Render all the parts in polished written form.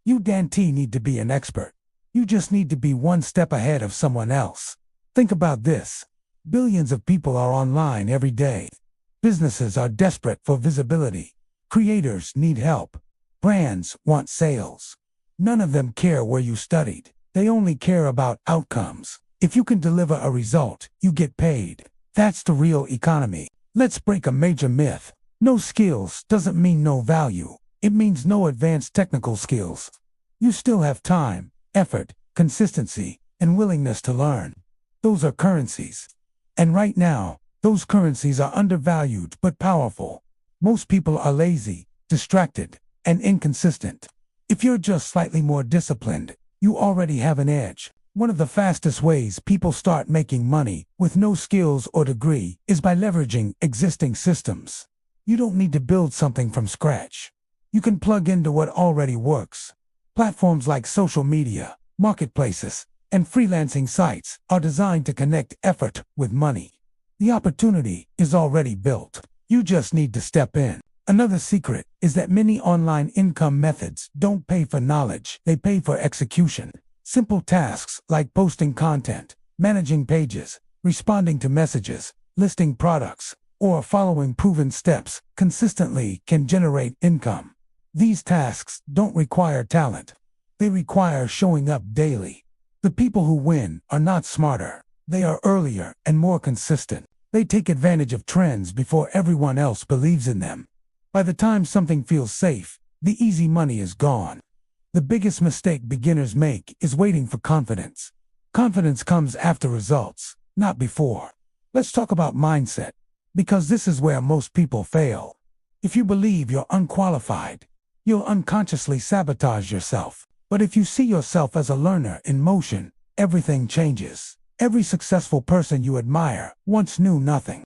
You don't need to be an expert. You just need to be one step ahead of someone else. Think about this. Billions of people are online every day. Businesses are desperate for visibility. Creators need help. Brands want sales. None of them care where you studied. They only care about outcomes. If you can deliver a result, you get paid. That's the real economy. Let's break a major myth. No skills doesn't mean no value. It means no advanced technical skills. You still have time, effort, consistency, and willingness to learn. Those are currencies. And right now, those currencies are undervalued but powerful. Most people are lazy, distracted, and inconsistent. If you're just slightly more disciplined, you already have an edge. One of the fastest ways people start making money with no skills or degree is by leveraging existing systems. You don't need to build something from scratch. You can plug into what already works. Platforms like social media, marketplaces, and freelancing sites are designed to connect effort with money. The opportunity is already built. You just need to step in. Another secret is that many online income methods don't pay for knowledge, they pay for execution. Simple tasks like posting content, managing pages, responding to messages, listing products, or following proven steps consistently can generate income. These tasks don't require talent. They require showing up daily. The people who win are not smarter. They are earlier and more consistent. They take advantage of trends before everyone else believes in them. By the time something feels safe, the easy money is gone. The biggest mistake beginners make is waiting for confidence. Confidence comes after results, not before. Let's talk about mindset, because this is where most people fail. If you believe you're unqualified, you'll unconsciously sabotage yourself. But if you see yourself as a learner in motion, everything changes. Every successful person you admire once knew nothing.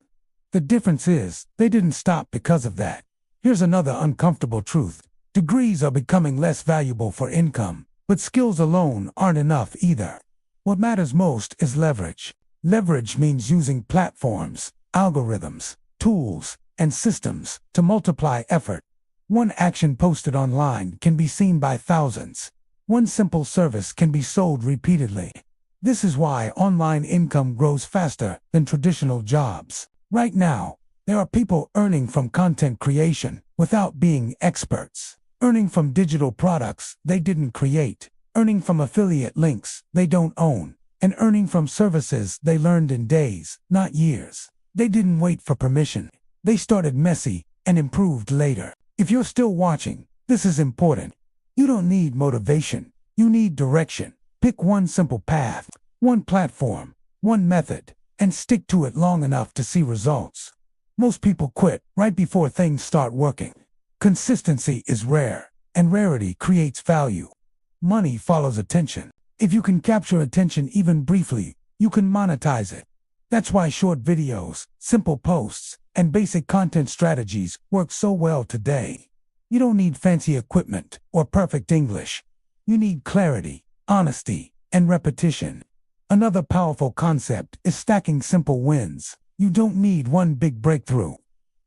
The difference is, they didn't stop because of that. Here's another uncomfortable truth. Degrees are becoming less valuable for income, but skills alone aren't enough either. What matters most is leverage. Leverage means using platforms, algorithms, tools, and systems to multiply effort. One action posted online can be seen by thousands. One simple service can be sold repeatedly. This is why online income grows faster than traditional jobs. Right now, there are people earning from content creation without being experts, earning from digital products they didn't create, earning from affiliate links they don't own, and earning from services they learned in days, not years. They didn't wait for permission. They started messy and improved later. If you're still watching, this is important. You don't need motivation. You need direction. Pick one simple path, one platform, one method, and stick to it long enough to see results. Most people quit right before things start working. Consistency is rare, and rarity creates value. Money follows attention. If you can capture attention even briefly, you can monetize it. That's why short videos, simple posts, and basic content strategies work so well today. You don't need fancy equipment or perfect English. You need clarity, honesty, and repetition. Another powerful concept is stacking simple wins. You don't need one big breakthrough.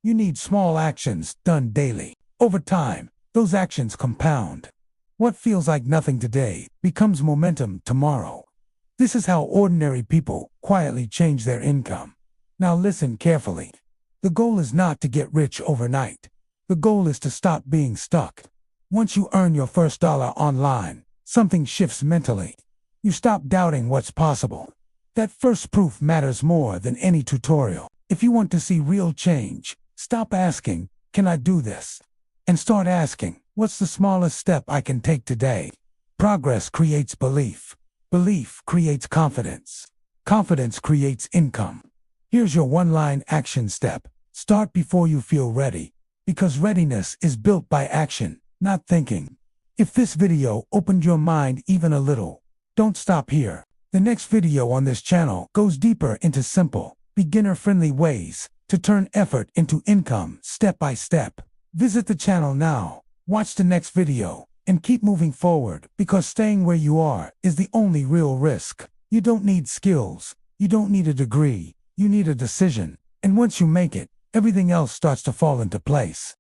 You need small actions done daily. Over time, those actions compound. What feels like nothing today becomes momentum tomorrow. This is how ordinary people quietly change their income. Now listen carefully. The goal is not to get rich overnight. The goal is to stop being stuck. Once you earn your first dollar online, something shifts mentally. You stop doubting what's possible. That first proof matters more than any tutorial. If you want to see real change, stop asking, "Can I do this?" and start asking, "What's the smallest step I can take today?" Progress creates belief. Belief creates confidence. Confidence creates income. Here's your one-line action step. Start before you feel ready, because readiness is built by action, not thinking. If this video opened your mind even a little, don't stop here. The next video on this channel goes deeper into simple, beginner-friendly ways to turn effort into income step by step. Visit the channel now, watch the next video, and keep moving forward, because staying where you are is the only real risk. You don't need skills. You don't need a degree. You need a decision. And once you make it, everything else starts to fall into place.